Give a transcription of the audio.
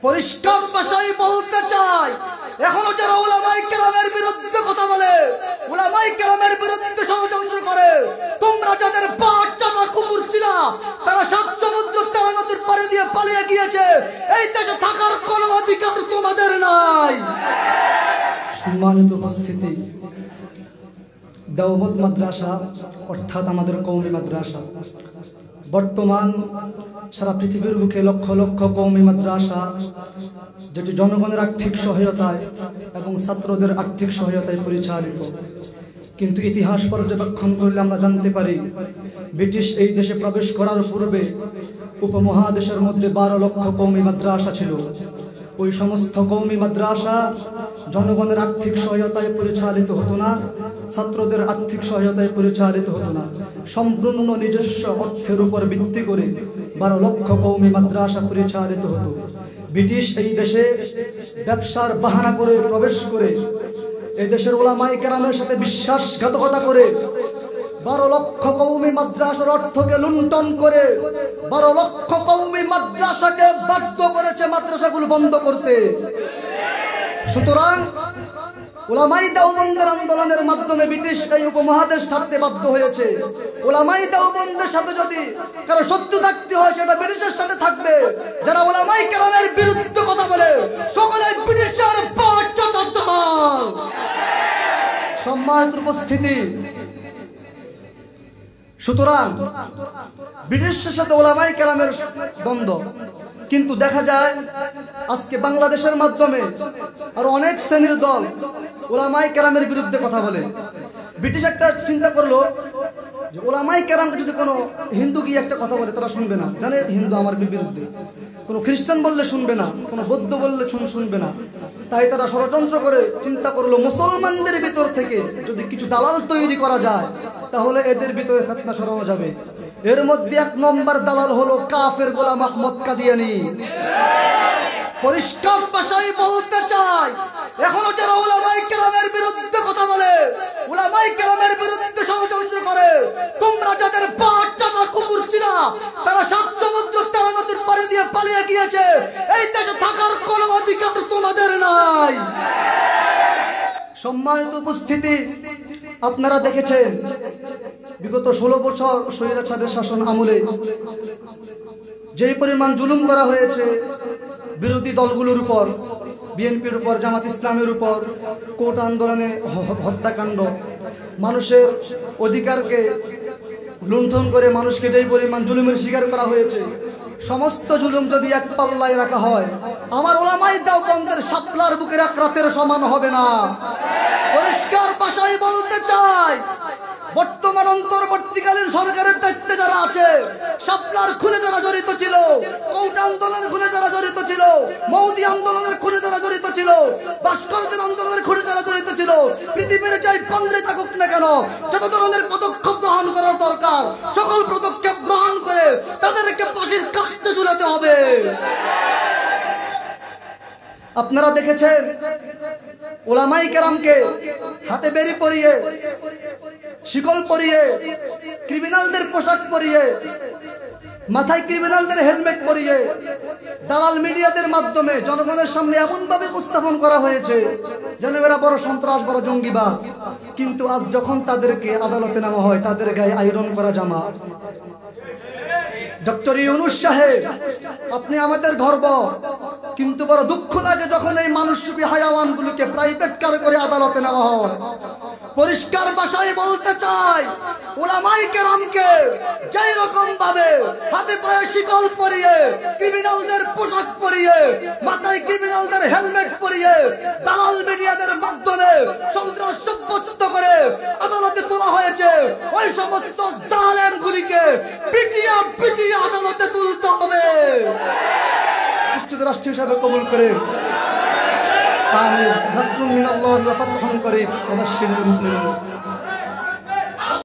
পরিষ্কার ভাষায় বলতে চাই, এখনো যারা উলামায়ে কেরামের বিরুদ্ধে কথা বলে, উলামায়ে কেরামের বিরুদ্ধে ষড়যন্ত্র করে, তোমরা যাদের পাট চাটা কুকুর ছিল, তারা ৭ সমুদ্র ১৩ নদীর পাড়ি দিয়ে পালিয়ে গিয়েছে। এই দেশে থাকার কোনো অধিকার তোমাদের নাই। সম্মানিত উপস্থিতি, দেওবন্দ মাদ্রাসা অর্থাৎ আমাদের কওমি মাদ্রাসা, বর্তমান সারা পৃথিবীর বুকে লক্ষ লক্ষ কওমি মাদ্রাসা, যেটি জনগণের আর্থিক সহায়তায় এবং ছাত্রদের আর্থিক সহায়তায় পরিচালিত। কিন্তু ইতিহাস পর্যবেক্ষণ করলে আমরা জানতে পারি, ব্রিটিশ এই দেশে প্রবেশ করার পূর্বে উপমহাদেশের মধ্যে 12 লক্ষ কওমি মাদ্রাসা ছিল। ওই সমস্ত কওমি মাদ্রাসা জনগণের আর্থিক সহায়তায় পরিচালিত হতো না, ছাত্রদের আর্থিক সহায়তায় পরিচালিত হতো না। সম্পূর্ণ নিজস্ব অর্থের উপর ভিত্তি করে 12 লক্ষ কওমি মাদ্রাসা পরিচালিত হতো। ব্রিটিশ এই দেশে ব্যবসার বাহানা করে প্রবেশ করে এই দেশের উলামায়ে কেরামের সাথে বিশ্বাসঘাতকতা করে 12 লক্ষ কওমি মাদ্রাসার অর্থকে লুণ্ঠন করে 12 লক্ষ কওমি মাদ্রাসাকে বাধ্য করেছে মাদ্রাসাগুলো বন্ধ করতে। সুতরাং উলামায়ে দেওবন্দের আন্দোলনের মাধ্যমে ব্রিটিশ এই উপমহাদেশ ছাড়তে বাধ্য হয়েছে। উলামায়ে দেওবন্দের সাথে যদি কারো শত্রু থাকতে হয়, সেটা ব্রিটিশের সাথে থাকবে। যারা উলামায়ে কেরামের বিরুদ্ধে কথা বলে, সকলে ব্রিটিশের পাট চাটার দল। সম্মানিত উপস্থিতি, সুতরাং ব্রিটিশের সাথে উলামায়ে কেরামের দ্বন্দ্ব, কিন্তু দেখা যায় আজকে বাংলাদেশের মাধ্যমে আর অনেক শ্রেণীর দল উলামায়ে কেরামের বিরুদ্ধে কথা বলে। ব্রিটিশ একটা চিন্তা করলো যে উলামায়ে কেরামকে যদি কোনো হিন্দু গিয়ে একটা কথা বলে, তারা শুনবে না, জানে হিন্দু আমার বিরুদ্ধে। কোনো খ্রিস্টান বললে শুনবে না, কোনো বৌদ্ধ বললে শুনবে না। তাই তারা ষড়যন্ত্র করে চিন্তা করলো, মুসলমানদের ভিতর থেকে যদি কিছু দালাল তৈরি করা যায়, তাহলে এদের ভিতরে ফিতনা ছড়ানো যাবে। এর মধ্যে 1 নম্বর দালাল হলো কাফের গোলাম আহমদ কাদিয়ানী। পরিষ্কার ভাষায় বলতে চাই, এখনো যারা উলামায়ে কেরামের বিরুদ্ধে কথা বলে, উলামায়ে কেরামের বিরুদ্ধে ষড়যন্ত্র করে, তোমরা যাদের পাট চাটা কুকুর ছিল, তারা ৭ সমুদ্র ১৩ নদীর পাড়ি দিয়ে পালিয়ে গিয়েছে। এই দেশে থাকার কোনো অধিকার তোমাদের নাই। সম্মানিত উপস্থিতি, আপনারা দেখেছেন বিগত 16 বছর স্বৈরাচারের শাসন আমলে যেই পরিমাণ জুলুম করা হয়েছে বিরোধী দলগুলোর উপর, বিএনপির উপর, জামাত ইসলামের উপর, কোটা আন্দোলনে হত্যাকাণ্ড, মানুষের অধিকারকে লুণ্ঠন করে মানুষকে যেই পরিমাণ জুলুমের শিকার করা হয়েছে, সমস্ত জুলুম যদি এক পাল্লায় রাখা হয়, আমার উলামায়ে দেওবন্দের শাপলার বুকের 1 রাতের সমান হবে না। পরিষ্কার ভাষায় বলতে চাই, বর্তমান অন্তর্বর্তীকালীন সরকারের দায়িত্বে যারা আছে, শাপলার খুনে যারা জড়িত ছিল, কোটা আন্দোলনের খুনে যারা জড়িত ছিল, মৌদি আন্দোলনের খুনে যারা জড়িত ছিল, ভাস্কর্যের আন্দোলনের খুনে যারা জড়িত ছিল, পৃথিবীর চাই পান্দ্রে থাকুক না কেন, যত ধরনের পদক্ষেপ গ্রহণ করার দরকার, সকল পদক্ষেপ গ্রহণ করে তাদেরকে ফাঁসির কাস্তে ঝুলাতে হবে। আপনারা দেখেছেন উলামায়ে কেরামকে হাতে বেরি পরিয়ে, শিকল পরিয়ে, ক্রিমিনালদের পোশাক পরিয়ে, মাথায় ক্রিমিনালদের হেলমেট পরিয়ে দালাল মিডিয়াদের মাধ্যমে জনগণের সামনে এমনভাবে উপস্থাপন করা হয়েছে যেন এরা বড় সন্ত্রাস, বড় জঙ্গিবাদ। কিন্তু আজ যখন তাদেরকে আদালতে নেওয়া হয়, তাদের গায়ে আয়রন করা জামা। ডক্টর ইউনূস সাহেব, আপনি আমাদের গর্ব, কিন্তু বড় দুঃখ লাগে যখন এই মানুষরূপী হায়াওয়ানগুলোকে প্রাইভেট কার করে আদালতে নেওয়া হয়। পরিষ্কার ভাষায় বলতে চাই, উলামায়ে কেরামকে যেই রকম ভাবে হাতে পায়ে শিকল পরিয়ে, ক্রিমিনালদের পোশাক পরিয়ে, মাথায় ক্রিমিনালদের হেলমেট পরিয়ে দালাল মিডিয়াদের মাধ্যমে সন্ত্রাস সাব্যস্ত করে আদালতে তোলা হয়েছে, ওই সমস্ত জালেমগুলিকে পিটিয়ে পিটিয়ে আদালতে তুলতে হবে। রাষ্ট্র হিসাবে কবুল করে আমিন। নাসরুম মিনাল্লাহি ওয়া ফাতহুন করিম ওয়া বাশশিরিল মুমিনিন।